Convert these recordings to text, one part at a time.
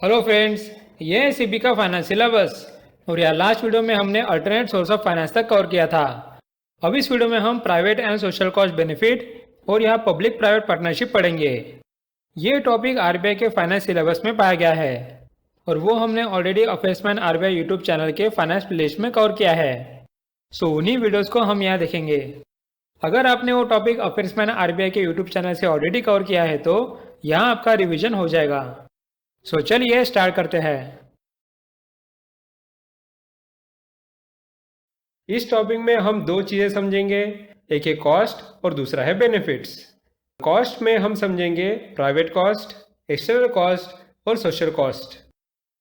Hello friends, ये है CB का फाइनेंस सिलेबस। और यार लास्ट वीडियो में हमने अल्टरनेट सोर्स ऑफ फाइनेंस तक कवर किया था। अब इस वीडियो में हम private and social cost benefit और यहाँ पब्लिक प्राइवेट पार्टनरशिप पढ़ेंगे। ये टॉपिक आरबीआई के फाइनेंस सिलेबस में पाया गया है और वो हमने ऑलरेडी अफेयर्समैन आरबीआई यूट्यूब चैनल के फाइनेंस प्लेलिस्ट में कवर किया है। सो उन्हीं वीडियोस को हम यहाँ देखेंगे। अगर आपने वो टॉपिक अफेयर्समैन आरबीआई के यूट्यूब चैनल से ऑलरेडी कवर किया है तो यहाँ आपका रिविजन हो जाएगा। सो चलिए स्टार्ट करते हैं। इस टॉपिक में हम दो चीजें समझेंगे, एक है कॉस्ट और दूसरा है बेनिफिट्स। कॉस्ट में हम समझेंगे प्राइवेट कॉस्ट, एक्सटर्नल कॉस्ट और सोशल कॉस्ट।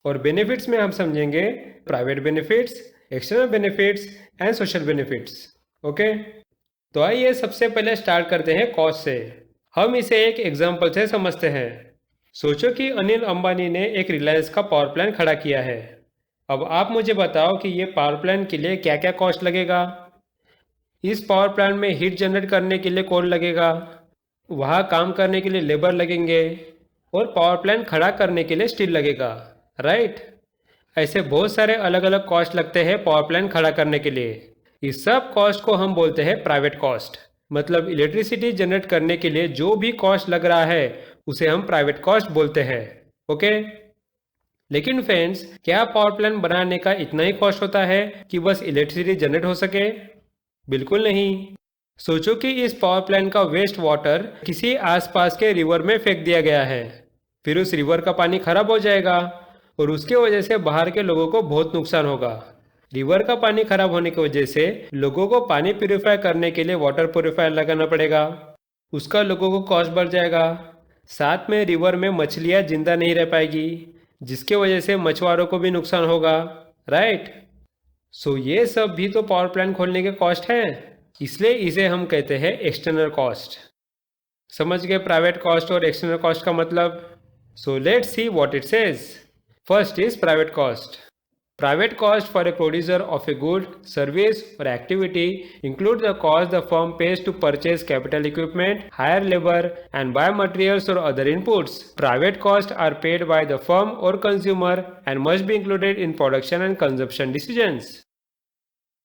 और बेनिफिट्स में हम समझेंगे private benefits, external benefits and social benefits. Okay, तो आइए सबसे पहले स्टार्ट करते हैं कॉस्ट से। हम इसे एक एग्जाम्पल से समझते हैं। सोचो कि अनिल अंबानी ने एक रिलायंस का पावर प्लांट खड़ा किया है। अब आप मुझे बताओ कि ये पावर प्लांट के लिए क्या क्या कॉस्ट लगेगा। इस पावर प्लांट में हीट जनरेट करने के लिए कोल लगेगा, वहाँ काम करने के लिए लेबर लगेंगे और पावर प्लांट खड़ा करने के लिए स्टील लगेगा, राइट। ऐसे बहुत सारे अलग अलग कॉस्ट लगते हैं पावर प्लांट खड़ा करने के लिए। इस सब कॉस्ट को हम बोलते हैं प्राइवेट कॉस्ट। मतलब इलेक्ट्रिसिटी जनरेट करने के लिए जो भी कॉस्ट लग रहा है उसे हम प्राइवेट कॉस्ट बोलते हैं। ओके, लेकिन फ्रेंड्स, क्या पावर प्लांट बनाने का इतना ही कॉस्ट होता है कि बस इलेक्ट्रिसिटी जनरेट हो सके? बिल्कुल नहीं। सोचो कि इस पावर प्लांट का वेस्ट वाटर किसी आसपास के रिवर में फेंक दिया गया है। फिर उस रिवर का पानी खराब हो जाएगा और उसके वजह से बाहर के लोगों को बहुत नुकसान होगा। रिवर का पानी खराब होने की वजह से लोगों को पानी प्यूरिफाई करने के लिए वाटर प्यूरिफायर लगाना पड़ेगा, उसका लोगों को कॉस्ट बढ़ जाएगा। साथ में रिवर में मछलियाँ जिंदा नहीं रह पाएगी, जिसके वजह से मछुआरों को भी नुकसान होगा, राइट। सो ये सब भी तो पावर प्लांट खोलने के कॉस्ट है, इसलिए इसे हम कहते हैं एक्सटर्नल कॉस्ट। समझ गए प्राइवेट कॉस्ट और एक्सटर्नल कॉस्ट का मतलब? So let's see what it says. First is private cost. Private cost for a producer of a good, service or activity include the cost the firm pays to purchase capital equipment, hire labor and buy materials or other inputs. Private costs are paid by the firm or consumer and must be included in production and consumption decisions.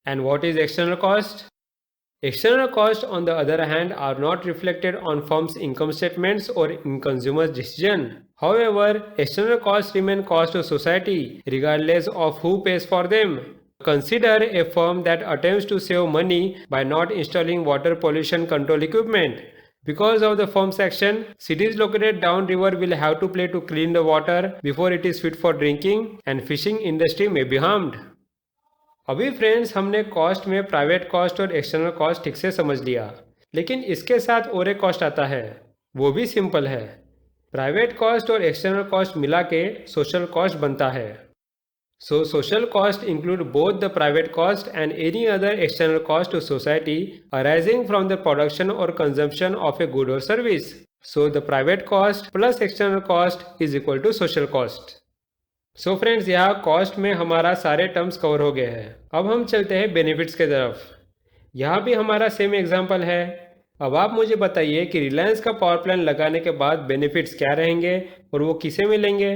And what is external cost? External costs, on the other hand, are not reflected on firms' income statements or in consumers' decision. However, external costs remain cost to society, regardless of who pays for them. Consider a firm that attempts to save money by not installing water pollution control equipment. Because of the firm's action, cities located downriver will have to pay to clean the water before it is fit for drinking, and fishing industry may be harmed. अभी friends, हमने cost में private cost और external cost ठीक से समझ लिया, लेकिन इसके साथ और एक कॉस्ट आता है, वो भी सिंपल है। प्राइवेट कॉस्ट और एक्सटर्नल कॉस्ट मिला के सोशल कॉस्ट बनता है। So social cost include both the private cost and any other external cost to society arising from the production और कंजम्पशन ऑफ ए गुड और service. So the private cost plus external cost is equal to social cost. So friends, यहाँ cost में हमारा सारे terms cover हो गए हैं। अब हम चलते हैं बेनिफिट्स के तरफ। यहाँ भी हमारा सेम एग्जांपल है। अब आप मुझे बताइए कि रिलायंस का पावर प्लांट लगाने के बाद बेनिफिट्स क्या रहेंगे और वो किसे मिलेंगे।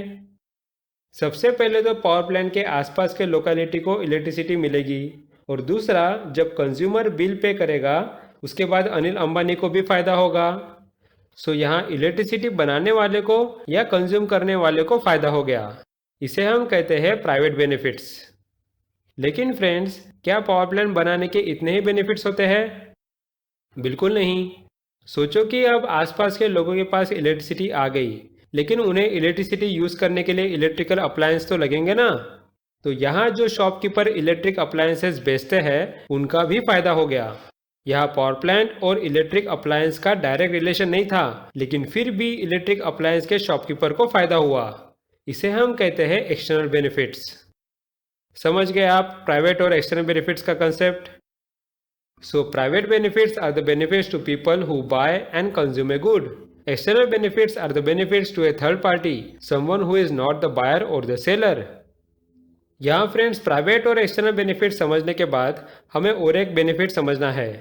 सबसे पहले तो पावर प्लांट के आसपास के लोकेलिटी को इलेक्ट्रिसिटी मिलेगी, और दूसरा, जब कंज्यूमर बिल पे करेगा उसके बाद अनिल अंबानी को भी फायदा होगा। सो यहाँ इलेक्ट्रिसिटी बनाने वाले को या कंज्यूम करने वाले को फायदा हो गया। इसे हम कहते हैं प्राइवेट बेनिफिट्स। लेकिन फ्रेंड्स, क्या पावर प्लांट बनाने के इतने ही बेनिफिट्स होते हैं? बिल्कुल नहीं। सोचो कि अब आसपास के लोगों के पास इलेक्ट्रिसिटी आ गई, लेकिन उन्हें इलेक्ट्रिसिटी यूज़ करने के लिए इलेक्ट्रिकल अप्लायंस तो लगेंगे ना। तो यहाँ जो शॉपकीपर इलेक्ट्रिक अप्लायंसेस बेचते हैं उनका भी फायदा हो गया। यहाँ पावर प्लांट और इलेक्ट्रिक अप्लायंस का डायरेक्ट रिलेशन नहीं था, लेकिन फिर भी इलेक्ट्रिक अप्लायंस के शॉपकीपर को फायदा हुआ। इसे हम कहते हैं एक्सटर्नल बेनिफिट्स। समझ गए आप प्राइवेट और एक्सटर्नल बेनिफिट्स का concept? So private benefits are the benefits to people who buy and consume a good. External benefits are the benefits to a third party, someone who is not the buyer और the seller. यहाँ friends, private और external benefit समझने के बाद हमें और एक benefit समझना है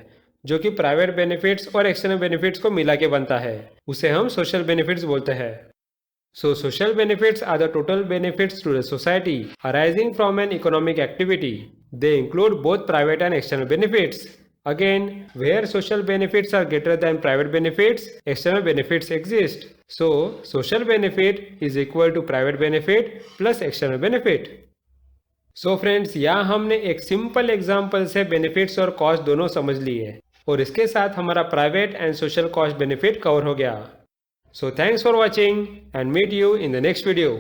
जो कि प्राइवेट बेनिफिट्स और एक्सटर्नल बेनिफिट्स को मिला के बनता है। उसे हम सोशल बेनिफिट्स बोलते हैं। So social benefits are the total benefits to the society arising from an economic activity. They include both private and external benefits. Again, where social benefits are greater than private benefits, external benefits exist. So social benefit is equal to private benefit plus external benefit. So friends, यहाँ हमने एक simple example से benefits और cost दोनों समझ लिए और इसके साथ हमारा private and social cost benefit cover हो गया. So thanks for watching and meet you in the next video.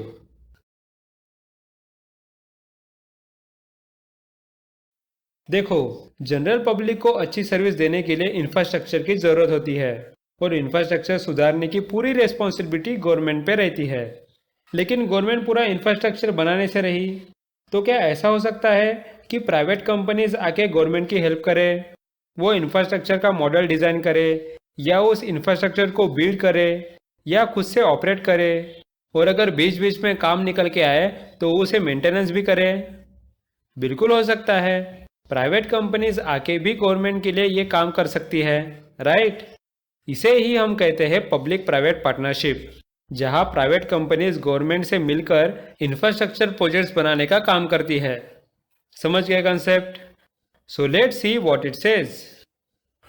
देखो, जनरल पब्लिक को अच्छी सर्विस देने के लिए इंफ्रास्ट्रक्चर की ज़रूरत होती है और इंफ्रास्ट्रक्चर सुधारने की पूरी रिस्पॉन्सिबिलिटी गवर्नमेंट पे रहती है. लेकिन गवर्नमेंट पूरा इंफ्रास्ट्रक्चर बनाने से रही तो क्या ऐसा हो सकता है कि प्राइवेट कंपनीज आके गवर्नमेंट की हेल्प करे, वो इंफ्रास्ट्रक्चर का मॉडल डिज़ाइन करे या उस इंफ्रास्ट्रक्चर को बिल्ड करे या खुद से ऑपरेट करे, और अगर बीच बीच में काम निकल के आए तो उसे मेंटेनेंस भी करे? बिल्कुल हो सकता है. प्राइवेट कंपनीज आके भी गवर्नमेंट के लिए ये काम कर सकती है, राइट? इसे ही हम कहते हैं पब्लिक प्राइवेट पार्टनरशिप, जहां प्राइवेट कंपनीज गवर्नमेंट से मिलकर इंफ्रास्ट्रक्चर प्रोजेक्ट्स बनाने का काम करती है. समझ गए concept? So let's see what it says.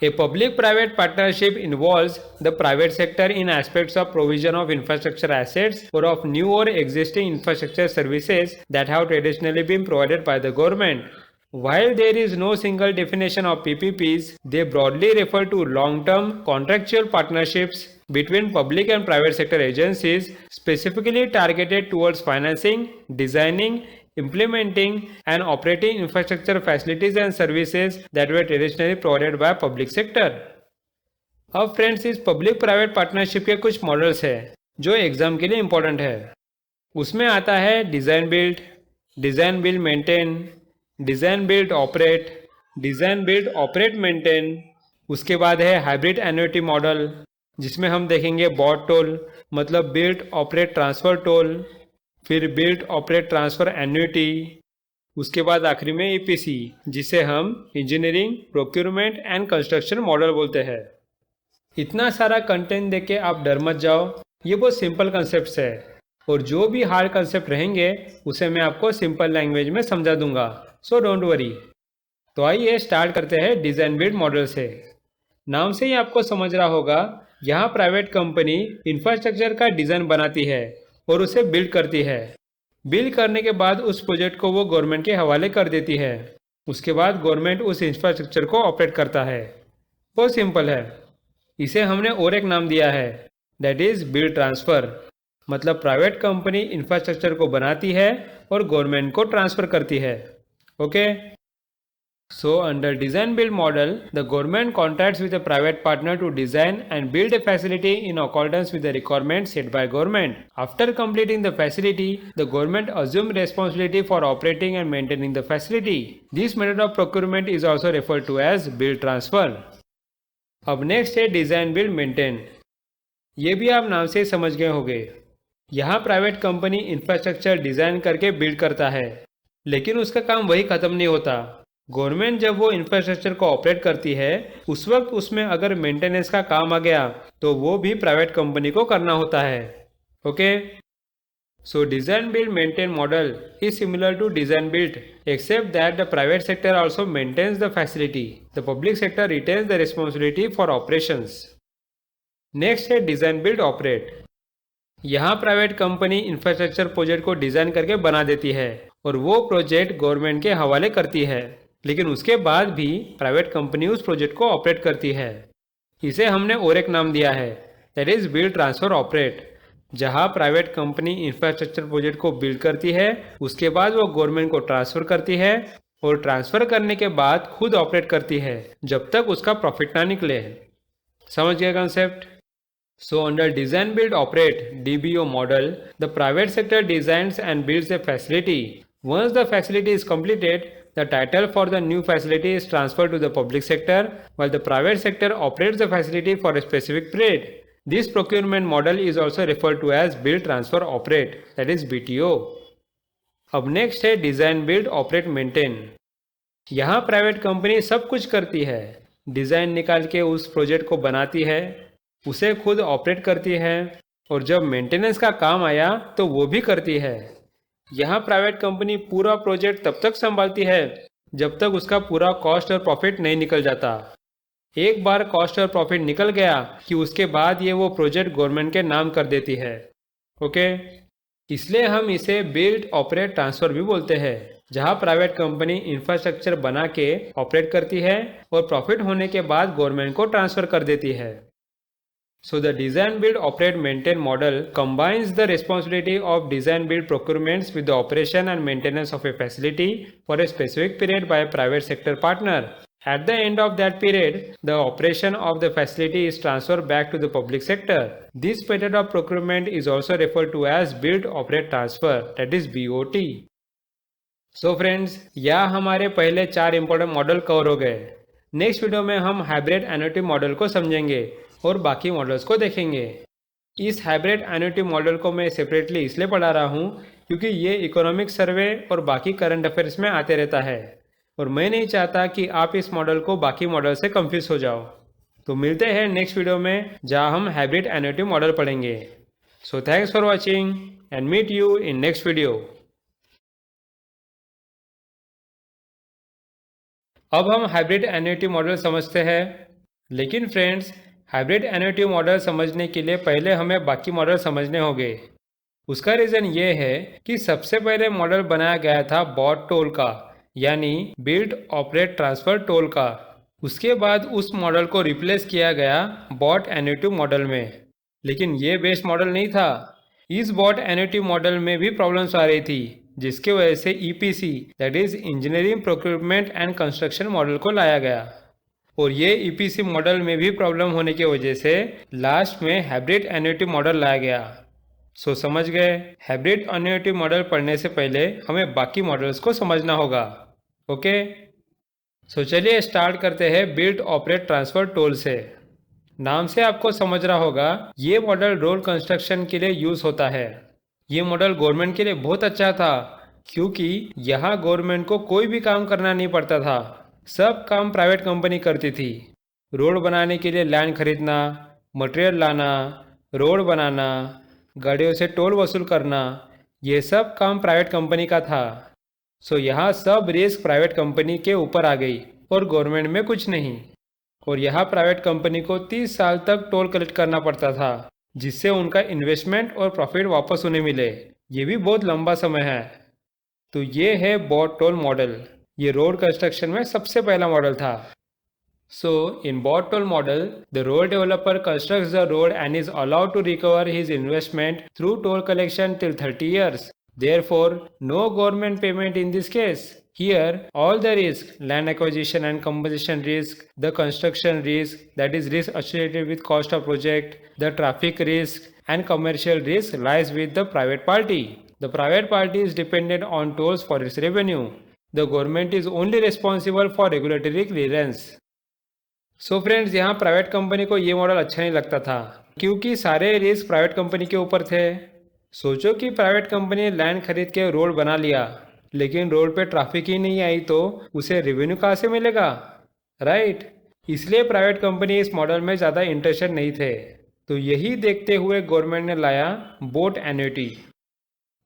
A public-private partnership involves the private sector in aspects of provision of infrastructure assets or of new or existing infrastructure services that have traditionally been provided by the government. While there is no single definition of PPPs, they broadly refer to long-term contractual partnerships between public and private sector agencies specifically targeted towards financing, designing, implementing and operating infrastructure facilities and services that were traditionally provided by public sector. अब friends, इस public private partnership के कुछ models हैं जो exam के लिए important है. उसमें आता है design build maintain, design build operate maintain. उसके बाद है हाइब्रिड एन्युटी मॉडल, जिसमें हम देखेंगे बॉट टोल, मतलब बिल्ड ऑपरेट ट्रांसफ़र टोल, फिर बिल्ड ऑपरेट ट्रांसफ़र एन्युटी. उसके बाद आखिरी में ईपीसी, जिसे हम engineering, procurement and construction model बोलते हैं. इतना सारा कंटेंट देख के आप डर मत जाओ, ये बहुत सिंपल कंसेप्ट्स है और जो भी हार्ड कंसेप्ट रहेंगे उसे मैं आपको सिंपल लैंग्वेज में समझा दूंगा, सो डोंट वरी. तो आइए स्टार्ट करते हैं डिज़ाइन बिल्ड मॉडल से. नाम से ही आपको समझ रहा होगा, यहाँ प्राइवेट कंपनी इंफ्रास्ट्रक्चर का डिज़ाइन बनाती है और उसे बिल्ड करती है. बिल्ड करने के बाद उस प्रोजेक्ट को वो गवर्नमेंट के हवाले कर देती है. उसके बाद गवर्नमेंट उस इंफ्रास्ट्रक्चर को ऑपरेट करता है. बहुत सिंपल है. इसे हमने और एक नाम दिया है, दैट इज़ बिल्ड ट्रांसफ़र. मतलब प्राइवेट कंपनी इंफ्रास्ट्रक्चर को बनाती है और गवर्नमेंट को ट्रांसफ़र करती है. Okay? So under design build model, the government contracts with a private partner to design and build a facility in accordance with the requirements set by government. After completing the facility, the government assumes responsibility for operating and maintaining the facility. This method of procurement is also referred to as build transfer. अब next है design build maintain. ये भी आप नाम से समझ गए होंगे. यहाँ प्राइवेट कंपनी इंफ्रास्ट्रक्चर डिज़ाइन करके बिल्ड करता है, लेकिन उसका काम वही ख़त्म नहीं होता. गवर्नमेंट जब वो इंफ्रास्ट्रक्चर को ऑपरेट करती है, उस वक्त उसमें अगर मेंटेनेंस का काम आ गया तो वो भी प्राइवेट कंपनी को करना होता है. Okay? So design build maintain model is similar to design build, except that the private sector also maintains the facility. The public sector retains the responsibility for operations. Next है design build operate. यहाँ private company infrastructure project को design करके बना देती है और वो project government के हवाले करती है, लेकिन उसके बाद भी प्राइवेट कंपनी उस प्रोजेक्ट को ऑपरेट करती है. इसे हमने और एक नाम दिया है, that is build transfer operate, जहां प्राइवेट कंपनी इंफ्रास्ट्रक्चर प्रोजेक्ट को बिल्ड करती है, उसके बाद वो गवर्नमेंट को ट्रांसफ़र करती है और ट्रांसफ़र करने के बाद खुद ऑपरेट करती है जब तक उसका प्रॉफिट ना निकले. समझ गए concept? So under design build operate DBO model, the private sector designs and builds a facility. Once the facility is completed, the title for the new facility is transferred to the public sector, while the private sector operates the facility for a specific period. This procurement model is also referred to as build transfer operate, that is BTO. अब next है design build operate maintain. यहाँ private company सब कुछ करती है, design निकाल के उस प्रोजेक्ट को बनाती है, उसे खुद ऑपरेट करती है, और जब मेंटेनेंस का काम आया तो वो भी करती है। यहाँ प्राइवेट कंपनी पूरा प्रोजेक्ट तब तक संभालती है जब तक उसका पूरा कॉस्ट और प्रॉफिट नहीं निकल जाता। एक बार कॉस्ट और प्रॉफिट निकल गया कि उसके बाद ये वो प्रोजेक्ट गवर्नमेंट के नाम कर देती है। ओके, इसलिए हम इसे बिल्ड ऑपरेट ट्रांसफर भी बोलते हैं, जहाँ प्राइवेट कंपनी इंफ्रास्ट्रक्चर बना के ऑपरेट करती है और प्रॉफिट होने के बाद गवर्नमेंट को ट्रांसफर कर देती है। So the design build operate maintain model combines the responsibility of design build procurements with the operation and maintenance of a facility for a specific period by a private sector partner. At the end of that period, the operation of the facility is transferred back to the public sector. This method of procurement is also referred to as build operate transfer, that is BOT. So friends, यह हमारे पहले 4 important model cover हो गए। Next video में हम hybrid annuity model को समझेंगे और बाकी मॉडल्स को देखेंगे। इस हाइब्रिड एन्युटी मॉडल को मैं सेपरेटली इसलिए पढ़ा रहा हूँ क्योंकि ये इकोनॉमिक सर्वे और बाकी करंट अफेयर्स में आते रहता है और मैं नहीं चाहता कि आप इस मॉडल को बाकी मॉडल से कंफ्यूज हो जाओ। तो मिलते हैं नेक्स्ट वीडियो में जहाँ हम हाइब्रिड एन्युटी मॉडल पढ़ेंगे। So thanks for watching and meet you in next video. अब हम हाइब्रिड एन्युटी मॉडल समझते हैं, लेकिन फ्रेंड्स हाइब्रिड एन्युटी मॉडल समझने के लिए पहले हमें बाकी मॉडल समझने होंगे। उसका रीज़न ये है कि सबसे पहले मॉडल बनाया गया था बॉट टोल का, यानी बिल्ड ऑपरेट ट्रांसफर टोल का। उसके बाद उस मॉडल को रिप्लेस किया गया बॉट एन्युटी मॉडल में, लेकिन ये बेस्ट मॉडल नहीं था। इस बॉट एन्युटी मॉडल में भी प्रॉब्लम्स आ रही थी, जिसकी वजह से EPC that is engineering procurement and construction model को लाया गया। और ये EPC मॉडल में भी प्रॉब्लम होने की वजह से लास्ट में हाइब्रिड एन्युटी मॉडल लाया गया। सो समझ गए, हाइब्रिड एन्युटी मॉडल पढ़ने से पहले हमें बाकी मॉडल्स को समझना होगा। ओके, सो चलिए स्टार्ट करते हैं बिल्ड ऑपरेट ट्रांसफर टोल से। नाम से आपको समझ रहा होगा ये मॉडल रोड कंस्ट्रक्शन के लिए यूज होता है। ये मॉडल गवर्नमेंट के लिए बहुत अच्छा था क्योंकि यहाँ गवर्नमेंट को कोई भी काम करना नहीं पड़ता था, सब काम प्राइवेट कंपनी करती थी। रोड बनाने के लिए लैंड खरीदना, मटेरियल लाना, रोड बनाना, गाड़ियों से टोल वसूल करना, ये सब काम प्राइवेट कंपनी का था। सो यहाँ सब रिस्क प्राइवेट कंपनी के ऊपर आ गई और गवर्नमेंट में कुछ नहीं। और यहाँ प्राइवेट कंपनी को 30 साल तक टोल कलेक्ट करना पड़ता था, जिससे उनका इन्वेस्टमेंट और प्रॉफिट वापस उन्हें मिले। ये भी बहुत लंबा समय है। तो ये है बॉट टोल मॉडल। ये रोड कंस्ट्रक्शन में सबसे पहला मॉडल था। So in BOT toll model the road developer constructs the road and is allowed to recover his investment through toll collection till 30 years. Therefore, no government payment in this case. Here, all the risk, land acquisition and compensation risk, the construction risk, that is risk associated with cost of project, the traffic risk and commercial risk lies with the private party. The private party is dependent on tolls for its revenue. The government is only responsible for regulatory clearance. So friends, यहाँ private company को ये model अच्छा नहीं लगता था क्योंकि सारे risk private company के ऊपर थे। सोचो कि प्राइवेट कंपनी ने लैंड खरीद के रोड बना लिया, लेकिन रोड पे ट्रैफिक ही नहीं आई तो उसे रेवेन्यू कहाँ से मिलेगा, राइट? इसलिए प्राइवेट कंपनी इस मॉडल में ज़्यादा इंटरेस्टेड नहीं थे। तो यही देखते हुए गवर्नमेंट ने लाया बोट एन्युटी।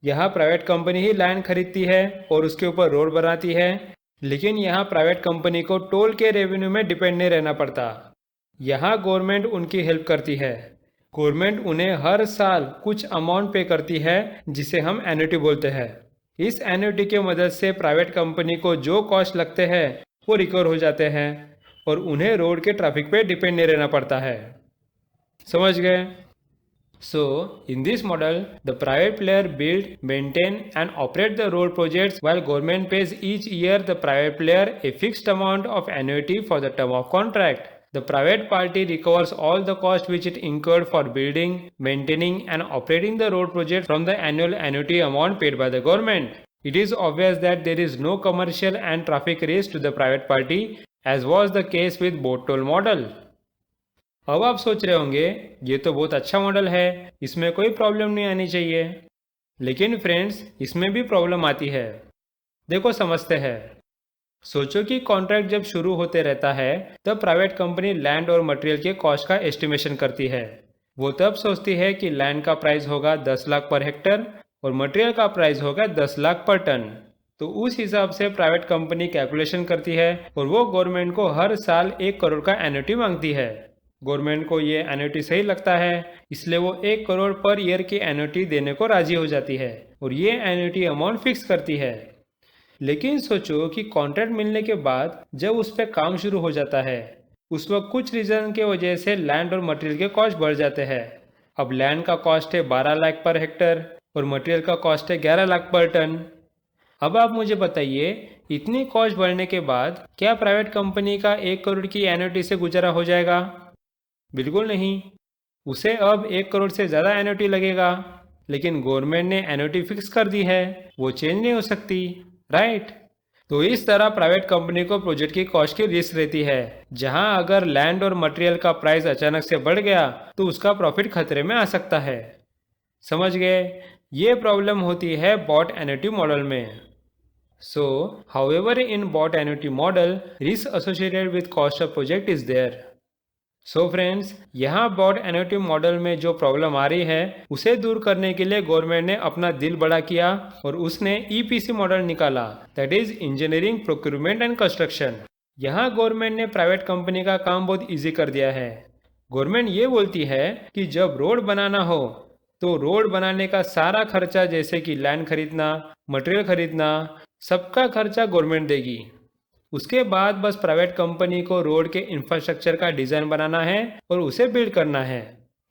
यहाँ प्राइवेट कंपनी ही लैंड खरीदती है और उसके ऊपर रोड बनाती है, लेकिन यहाँ प्राइवेट कंपनी को टोल के रेवेन्यू में डिपेंड नहीं रहना पड़ता। यहाँ गवर्नमेंट उनकी हेल्प करती है। गवर्नमेंट उन्हें हर साल कुछ अमाउंट पे करती है, जिसे हम एन्युटी बोलते हैं। इस एन्युटी की मदद से प्राइवेट कंपनी को जो कॉस्ट लगते हैं वो रिकवर हो जाते हैं और उन्हें रोड के ट्रैफिक पे डिपेंड नहीं रहना पड़ता है। समझ गए? So, in this model, the private player build, maintain and operate the road projects while government pays each year the private player a fixed amount of annuity for the term of contract. The private party recovers all the cost which it incurred for building, maintaining and operating the road project from the annual annuity amount paid by the government. It is obvious that there is no commercial and traffic risk to the private party as was the case with boat toll model. अब आप सोच रहे होंगे ये तो बहुत अच्छा model है, इसमें कोई प्रॉब्लम नहीं आनी चाहिए। लेकिन फ्रेंड्स, इसमें भी प्रॉब्लम आती है। देखो समझते हैं। सोचो कि कॉन्ट्रैक्ट जब शुरू होते रहता है तब प्राइवेट कंपनी लैंड और मटेरियल के कॉस्ट का एस्टिमेशन करती है। वो तब सोचती है कि लैंड का प्राइस होगा 10 लाख पर हेक्टर और मटेरियल का प्राइस होगा 10 लाख पर टन। तो उस हिसाब से प्राइवेट कंपनी कैलकुलेशन करती है और वो गवर्नमेंट को हर साल 1 करोड़ का एन्युटी मांगती है। गवर्नमेंट को ये एन्युटी सही लगता है, इसलिए वो 1 करोड़ पर ईयर की एन्युटी देने को राजी हो जाती है और ये एन्युटी अमाउंट फिक्स करती है। लेकिन सोचो कि कॉन्ट्रैक्ट मिलने के बाद जब उस पर काम शुरू हो जाता है, उस वक्त कुछ रीजन के वजह से लैंड और मटेरियल के कॉस्ट बढ़ जाते हैं। अब लैंड का कॉस्ट है 12 लाख पर हेक्टर और मटेरियल का कॉस्ट है 11 लाख पर टन। अब आप मुझे बताइए, इतनी कॉस्ट बढ़ने के बाद क्या प्राइवेट कंपनी का 1 करोड़ की एन्युटी से गुजारा हो जाएगा? बिल्कुल नहीं। उसे अब 1 करोड़ से ज़्यादा एन्युटी लगेगा। लेकिन गवर्नमेंट ने एन्युटी फिक्स कर दी है, वो चेंज नहीं हो सकती, राइट? तो इस तरह प्राइवेट कंपनी को प्रोजेक्ट की कॉस्ट की रिस्क रहती है, जहां अगर लैंड और मटेरियल का प्राइस अचानक से बढ़ गया तो उसका प्रॉफिट खतरे में आ सकता है। समझ गए? ये प्रॉब्लम होती है बॉट एन्युटी मॉडल में। So, however, in bought annuity model, risk associated with cost of project is there. So friends, यहाँ bought annuity model में जो प्रॉब्लम आ रही है उसे दूर करने के लिए गवर्नमेंट ने अपना दिल बड़ा किया और उसने EPC मॉडल निकाला, that is engineering procurement and construction. यहाँ गवर्नमेंट ने प्राइवेट कंपनी का काम बहुत इजी कर दिया है। गवर्नमेंट ये बोलती है कि जब रोड बनाना हो तो रोड बनाने का सारा खर्चा, जैसे कि लैंड खरीदना, मटेरियल खरीदना, सबका खर्चा गवर्नमेंट देगी। उसके बाद बस प्राइवेट कंपनी को रोड के इंफ्रास्ट्रक्चर का डिज़ाइन बनाना है और उसे बिल्ड करना है।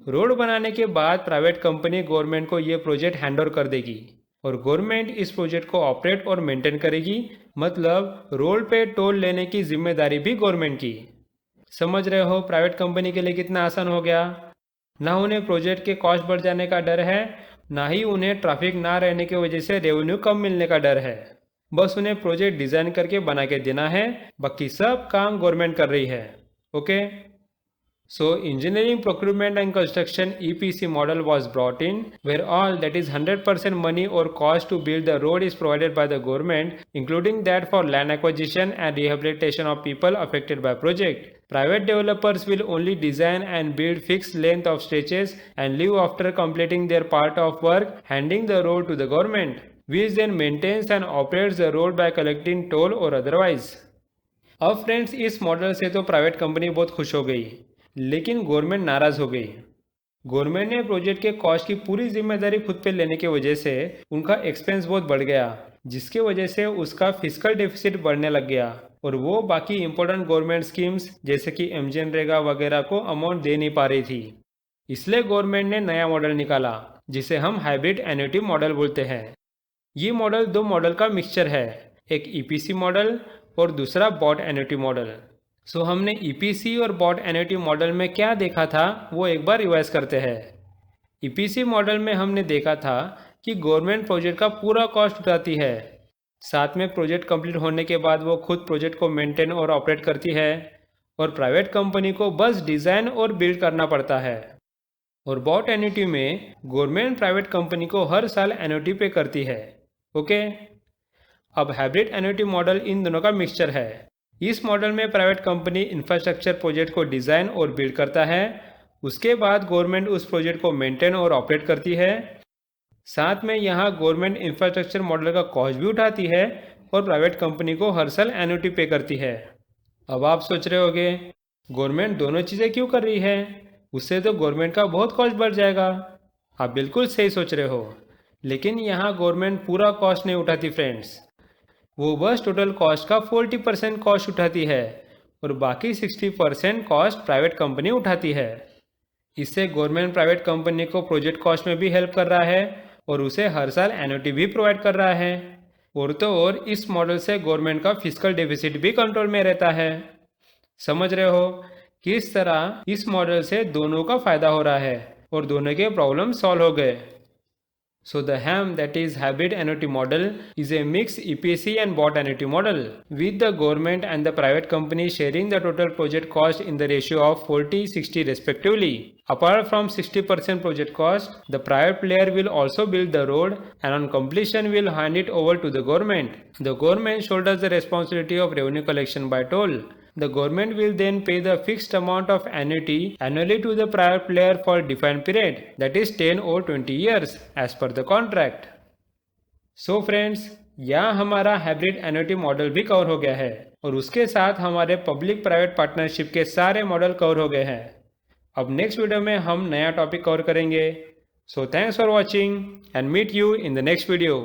रोड बनाने के बाद प्राइवेट कंपनी गवर्नमेंट को ये प्रोजेक्ट हैंड ओवर कर देगी और गवर्नमेंट इस प्रोजेक्ट को ऑपरेट और मेंटेन करेगी। मतलब रोड पे टोल लेने की जिम्मेदारी भी गवर्नमेंट की। समझ रहे हो प्राइवेट कंपनी के लिए कितना आसान हो गया? ना उन्हें प्रोजेक्ट के कॉस्ट बढ़ जाने का डर है, ना ही उन्हें ट्रैफिक ना रहने की वजह से रेवेन्यू कम मिलने का डर है। बस उन्हें प्रोजेक्ट डिज़ाइन करके बना के देना है, बाकी सब काम गवर्नमेंट कर रही है। Okay, so engineering procurement and construction EPC model was brought in, where all that is 100% money और cost to build the road is provided by the government, including that for land acquisition and rehabilitation of people affected by project. Private developers will only design and build fixed length of stretches and leave after completing their part of work, handing the road to the government, which then maintains and operates the road by collecting toll or otherwise. अब friends, इस model से तो private company बहुत खुश हो गई, लेकिन government नाराज हो गई। गवर्नमेंट ने प्रोजेक्ट के कॉस्ट की पूरी जिम्मेदारी खुद पे लेने की वजह से उनका एक्सपेंस बहुत बढ़ गया, जिसकी वजह से उसका फिस्कल डेफिसिट बढ़ने लग गया और वो बाकी इंपॉर्टेंट गवर्नमेंट स्कीम्स जैसे कि MGNREGA वगैरह को अमाउंट दे नहीं पा रही थी। इसलिए गवर्नमेंट ने नया मॉडल निकाला, जिसे हम हाइब्रिड एन्युटी मॉडल बोलते हैं। ये मॉडल दो मॉडल का मिक्सचर है, एक EPC मॉडल और दूसरा बॉट एन्युटी मॉडल। सो हमने EPC और बॉट एन्युटी मॉडल में क्या देखा था वो एक बार रिवाइज करते हैं। EPC मॉडल में हमने देखा था कि गवर्नमेंट प्रोजेक्ट का पूरा कॉस्ट उठाती है, साथ में प्रोजेक्ट कंप्लीट होने के बाद वो खुद प्रोजेक्ट को मेंटेन और ऑपरेट करती है और प्राइवेट कंपनी को बस डिज़ाइन और बिल्ड करना पड़ता है। और बॉट एन्युटी में गवर्नमेंट प्राइवेट कंपनी को हर साल एन्युटी पे करती है। ओके, अब हाइब्रिड एन्युटी मॉडल इन दोनों का मिक्सचर है। इस मॉडल में प्राइवेट कंपनी इंफ्रास्ट्रक्चर प्रोजेक्ट को डिज़ाइन और बिल्ड करता है, उसके बाद गवर्नमेंट उस प्रोजेक्ट को मेंटेन और ऑपरेट करती है। साथ में यहाँ गवर्नमेंट इंफ्रास्ट्रक्चर मॉडल का कॉस्ट भी उठाती है और प्राइवेट कंपनी को हर साल एन्युटी पे करती है। अब आप सोच रहे होगे, गवर्नमेंट दोनों चीज़ें क्यों कर रही है? उससे तो गवर्नमेंट का बहुत कॉस्ट बढ़ जाएगा। आप बिल्कुल सही सोच रहे हो, लेकिन यहाँ गवर्नमेंट पूरा कॉस्ट नहीं उठाती फ्रेंड्स। वो बस टोटल कॉस्ट का 40% कॉस्ट उठाती है और बाकी 60% कॉस्ट प्राइवेट कंपनी उठाती है। इससे गवर्नमेंट प्राइवेट कंपनी को प्रोजेक्ट कॉस्ट में भी हेल्प कर रहा है और उसे हर साल एन्युटी भी प्रोवाइड कर रहा है। और तो और इस मॉडल से गवर्नमेंट का फिस्कल डेफिसिट भी कंट्रोल में रहता है। समझ रहे हो किस तरह इस मॉडल से दोनों का फायदा हो रहा है और दोनों के प्रॉब्लम सॉल्व हो गए। So the HAM, that is hybrid annuity model, is a mixed EPC and bought annuity model, with the government and the private company sharing the total project cost in the ratio of 40-60 respectively. Apart from 60% project cost, the private player will also build the road and on completion will hand it over to the government. The government shoulders the responsibility of revenue collection by toll. The government will then pay the fixed amount of annuity annually to the private player for defined period, that is 10 or 20 years as per the contract. So friends, यहाँ हमारा hybrid annuity model भी cover हो गया है और उसके साथ हमारे पब्लिक प्राइवेट पार्टनरशिप के सारे मॉडल कवर हो गए हैं। अब नेक्स्ट वीडियो में हम नया टॉपिक कवर करेंगे। So thanks for watching and meet you in the next video.